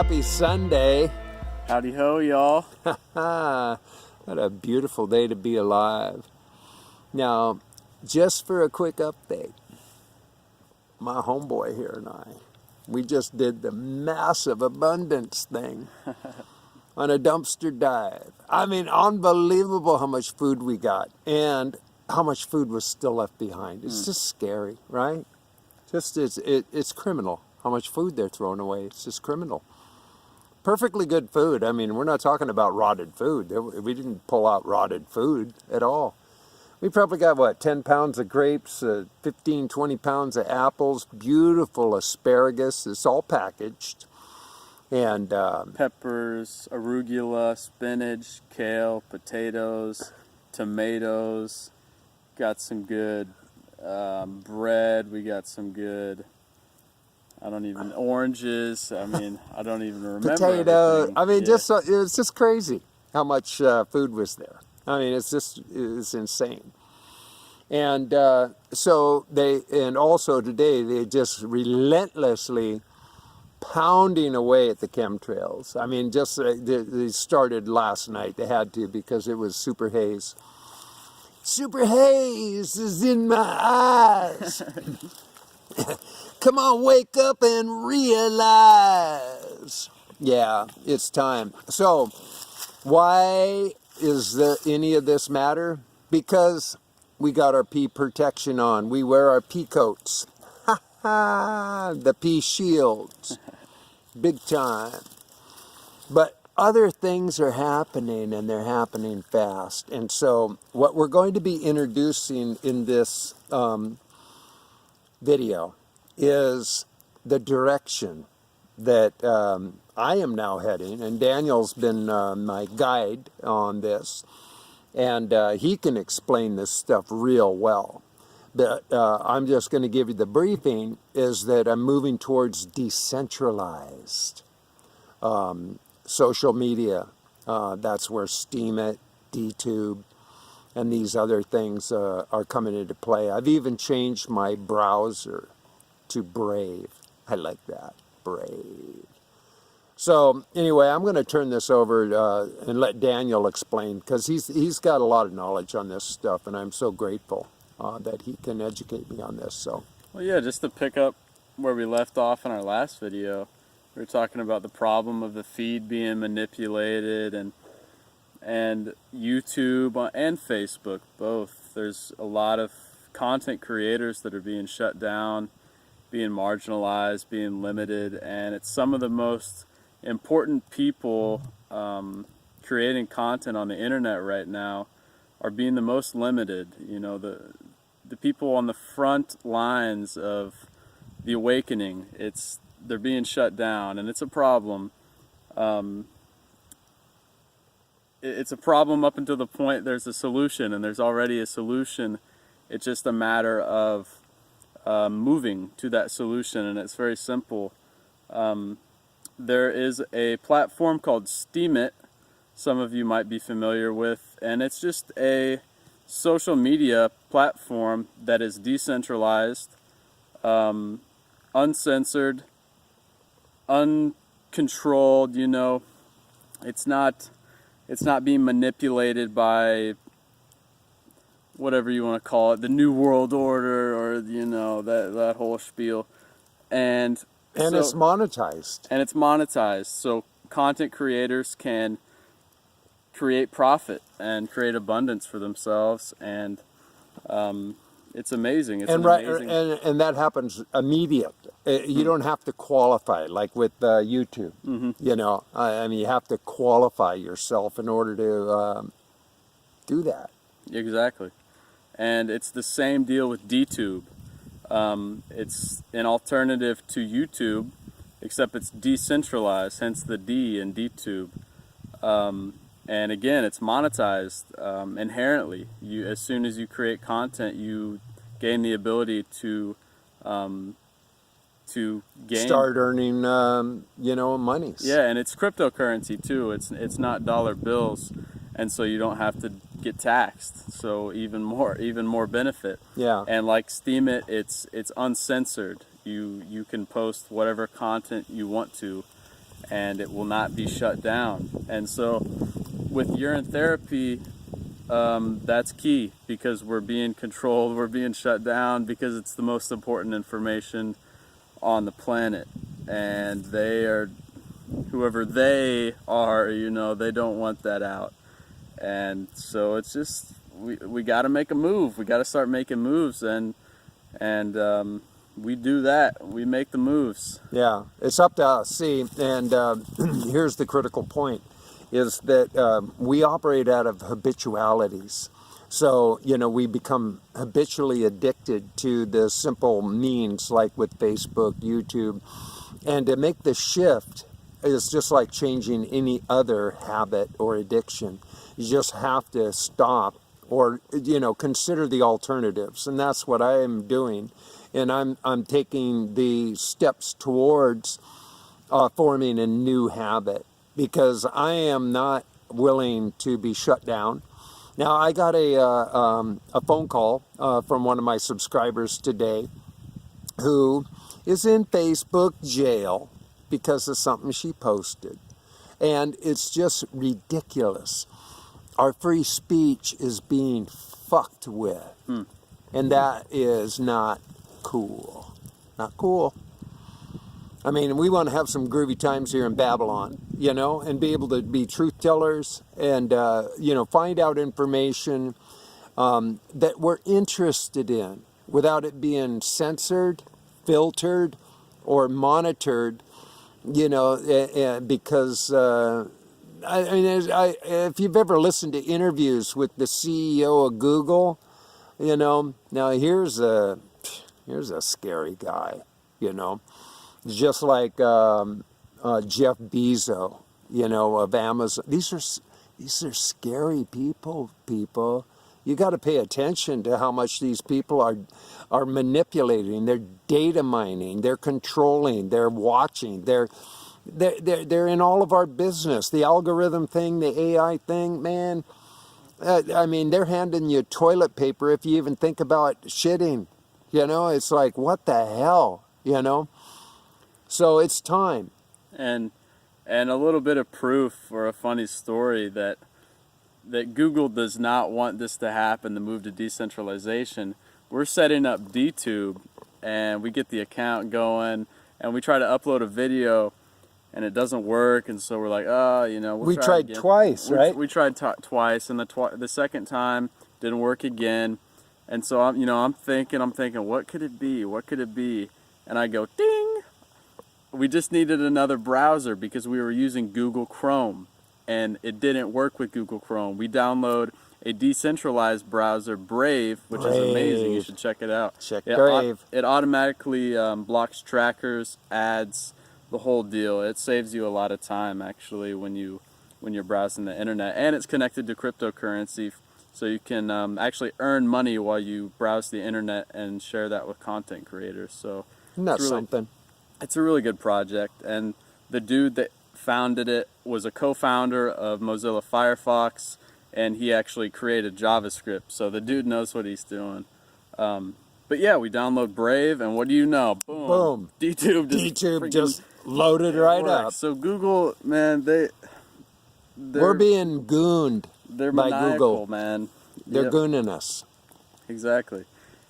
Happy Sunday. Howdy ho, y'all. What a beautiful day to be alive. Now, just for a quick update, my homeboy here and I, we just did the massive abundance thing on a dumpster dive. I mean, unbelievable how much food we got and how much food was still left behind. It's just scary, right? It's criminal how much food they're throwing away. It's just criminal. Perfectly good food. I mean, we're not talking about rotted food. We didn't pull out rotted food at all. We probably got, what, 10 pounds of grapes, 15, 20 pounds of apples, beautiful asparagus. It's all packaged. And peppers, arugula, spinach, kale, potatoes, tomatoes. Got some good bread. We got some good... oranges. I mean, I don't even remember. Potato. I mean, it's just crazy how much food was there. I mean, it's insane. And also today they just relentlessly pounding away at the chemtrails. I mean, they started last night. They had to because it was super haze. Super haze is in my eyes. Come on, wake up and realize. Yeah, it's time. So, why is any of this matter? Because we got our pea protection on. We wear our pea coats. Ha ha! The pea shields. Big time. But other things are happening, and they're happening fast. And so, what we're going to be introducing in this video is the direction that I am now heading, and Daniel's been my guide on this, and he can explain this stuff real well. But I'm just going to give you the briefing, is that I'm moving towards decentralized social media. That's where Steemit, Dtube, and these other things are coming into play. I've even changed my browser to Brave. I like that, Brave. So anyway, I'm going to turn this over and let Daniel explain, because he's got a lot of knowledge on this stuff, and I'm so grateful that he can educate me on this. So, well, yeah, just to pick up where we left off in our last video, we were talking about the problem of the feed being manipulated, and YouTube and Facebook both. There's a lot of content creators that are being shut down, being marginalized, being limited, and it's some of the most important people creating content on the internet right now are being the most limited. You know, the people on the front lines of the awakening, they're being shut down, and it's a problem. It's a problem up until the point there's a solution, and there's already a solution. It's just a matter of moving to that solution, and it's very simple. There is a platform called Steemit, some of you might be familiar with, and it's just a social media platform that is decentralized, uncensored, uncontrolled. You know, it's not being manipulated by whatever you want to call it, the New World Order, or, you know, that whole spiel. And so, it's monetized. And it's monetized. So content creators can create profit and create abundance for themselves, and it's amazing. It's amazing. And that happens immediate. You don't have to qualify, like with YouTube. You know, I mean, you have to qualify yourself in order to do that. Exactly. And it's the same deal with Dtube. It's an alternative to YouTube, except it's decentralized, hence the D in Dtube. And again, it's monetized inherently. As soon as you create content, you gain the ability to start earning, you know, monies. Yeah, and it's cryptocurrency too. It's not dollar bills, and so you don't have to get taxed. So even more benefit. Yeah. And like Steemit, it's uncensored. You can post whatever content you want to, and it will not be shut down. And so with urine therapy, that's key, because we're being controlled, we're being shut down, because it's the most important information on the planet, and they are, whoever they are, you know, they don't want that out. And so it's just, we got to make a move. We got to start making moves, and we do that. We make the moves. Yeah, it's up to us. See, and here's the critical point, is that we operate out of habitualities. So, you know, we become habitually addicted to the simple means like with Facebook, YouTube. And to make the shift is just like changing any other habit or addiction. You just have to stop, or, you know, consider the alternatives. And that's what I am doing. And I'm taking the steps towards forming a new habit, because I am not willing to be shut down. Now, I got a phone call from one of my subscribers today who is in Facebook jail because of something she posted. And it's just ridiculous. Our free speech is being fucked with. And that is not cool. Not cool. I mean, we want to have some groovy times here in Babylon, you know, and be able to be truth tellers and, you know, find out information that we're interested in without it being censored, filtered, or monitored, you know, because, I mean, if you've ever listened to interviews with the CEO of Google, you know, now here's a scary guy, you know. Just like Jeff Bezos, you know, of Amazon. These are scary people. You got to pay attention to how much these people are manipulating. They're data mining. They're controlling. They're watching. They're in all of our business. The algorithm thing, the AI thing, man. I mean, they're handing you toilet paper if you even think about shitting. You know, it's like, what the hell, you know? So it's time. And a little bit of proof, or a funny story, that Google does not want this to happen, the move to decentralization. We're setting up Dtube, and we get the account going, and we try to upload a video, and it doesn't work, and so we're like, oh, you know, we tried again. Twice, right? We tried twice, and the second time didn't work again. And so I'm thinking, what could it be? What could it be? And I go, ding! We just needed another browser, because we were using Google Chrome, and it didn't work with Google Chrome. We download a decentralized browser, Brave, which is amazing. You should check it out. Check Brave. It automatically blocks trackers, ads, the whole deal. It saves you a lot of time, actually, when you're browsing the internet, and it's connected to cryptocurrency, so you can actually earn money while you browse the internet and share that with content creators. So isn't that something? It's a really good project, and the dude that founded it was a co-founder of Mozilla Firefox, and he actually created JavaScript, so the dude knows what he's doing. But yeah, we download Brave, and what do you know? Boom! Dtube just loaded right up. So Google, man, we're being gooned by maniacal, Google, man. They're gooning us. Exactly,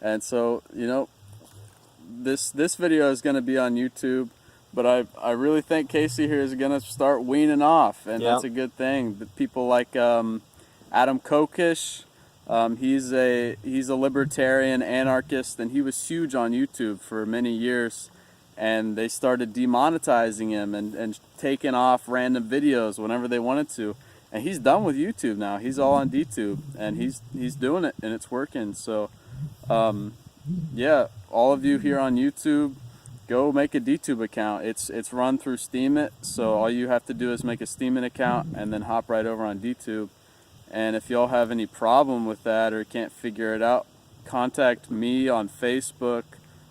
and so, you know, this video is going to be on YouTube, but I really think Casey here is going to start weaning off, and that's a good thing. But people like Adam Kokesh, he's a libertarian anarchist, and he was huge on YouTube for many years, and they started demonetizing him and taking off random videos whenever they wanted to. And he's done with YouTube now. He's all on Dtube, and he's doing it, and it's working. So yeah, all of you here on YouTube, go make a Dtube account. It's run through Steemit, so all you have to do is make a Steemit account and then hop right over on Dtube. And if y'all have any problem with that or can't figure it out, contact me on Facebook.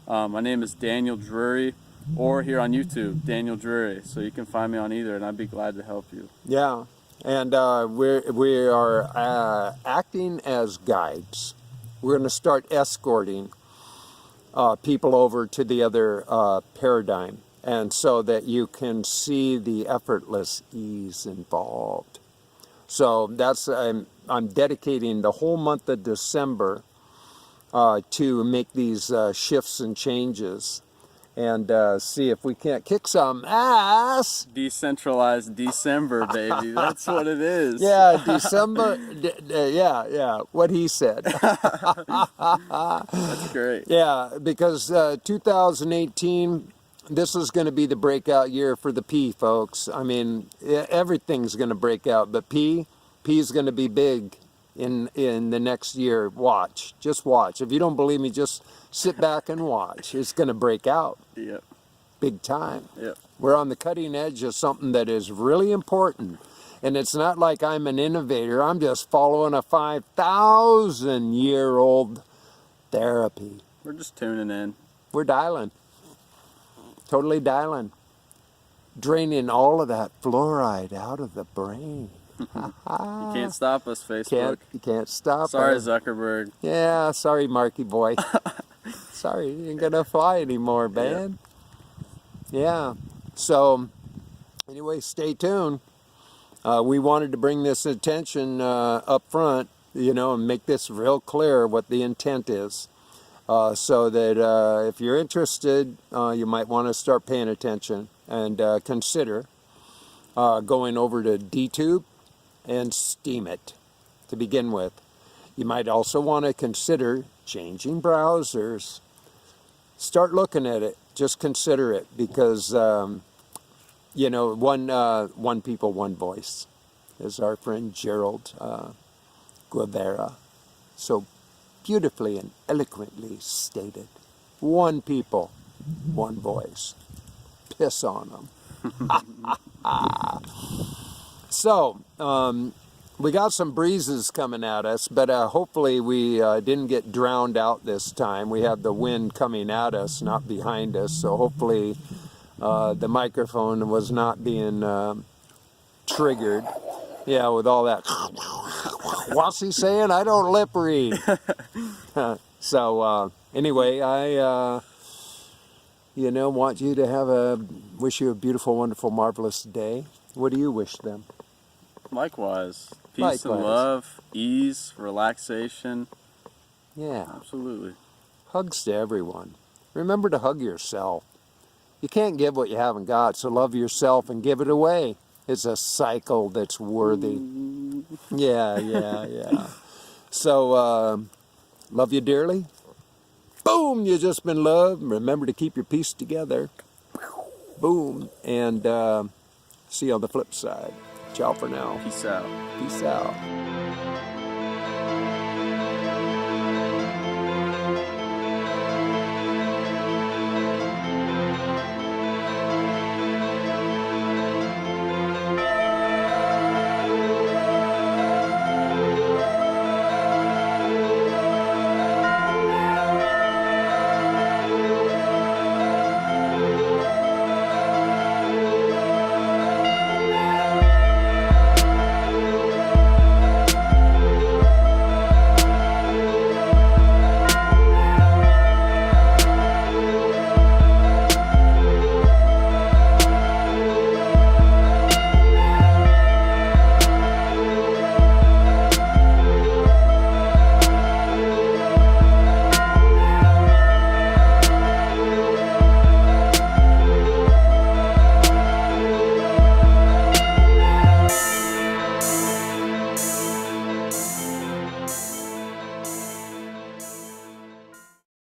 My name is Daniel Drury, or here on YouTube, Daniel Drury. So you can find me on either, and I'd be glad to help you. Yeah, and we are acting as guides. We're going to start escorting people over to the other paradigm. and so that you can see the effortless ease involved. So that's I'm dedicating the whole month of December to make these shifts and changes, and see if we can't kick some ass. Decentralized December, baby. That's what it is. Yeah, December. Yeah. What he said. That's great. Yeah, because 2018, this is going to be the breakout year for the P, folks. I mean, everything's going to break out, but P is going to be big in the next year. Watch, just watch. If you don't believe me, just sit back and watch. It's going to break out. Yep. Big time. Yep. We're on the cutting edge of something that is really important. And it's not like I'm an innovator. I'm just following a 5,000-year-old therapy. We're just tuning in. We're dialing. Totally dialing. Draining all of that fluoride out of the brain. You can't stop us, Facebook. You can't stop Sorry, us. Zuckerberg. Yeah, sorry, Marky boy. Sorry, you ain't gonna fly anymore, man. Yeah. So, anyway, stay tuned. We wanted to bring this attention up front, and make this real clear what the intent is. So that if you're interested, you might want to start paying attention and consider going over to Dtube and Steemit to begin with. You might also want to consider changing browsers. Start looking at it. Just consider it, because one people, one voice, as our friend Gerald Guevara so beautifully and eloquently stated. One people, one voice. Piss on them. So, we got some breezes coming at us, but hopefully we didn't get drowned out this time. We have the wind coming at us, not behind us, so hopefully the microphone was not being triggered. Yeah, with all that. What's he saying? I don't lip read. So, anyway, I want you to wish you a beautiful, wonderful, marvelous day. What do you wish them? Likewise. Peace Likewise. and love, ease, relaxation. Yeah. Absolutely. Hugs to everyone. Remember to hug yourself. You can't give what you haven't got, so love yourself and give it away. It's a cycle that's worthy. Yeah. So, love you dearly. Boom, you just been loved. Remember to keep your peace together. Boom. And see you on the flip side. Ciao for now. Peace out. Peace out.